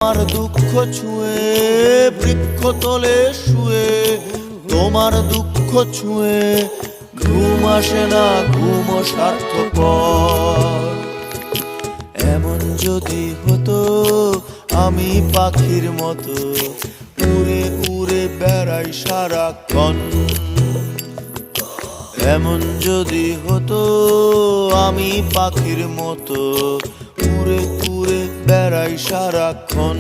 তোমার দুঃখ ছুঁয়ে বৃক্ষতলে শুয়ে, তোমার দুঃখ ছুঁয়ে ঘুম আসে না, ঘুম স্বার্থপর। এমন যদি হতো আমি পাখির মতো উড়ে উড়ে বেড়াই সারাক্ষণ, এমন যদি হতো আমি পাখির মতো উড়ে উড়ে বেড়াই সারাক্ষণ।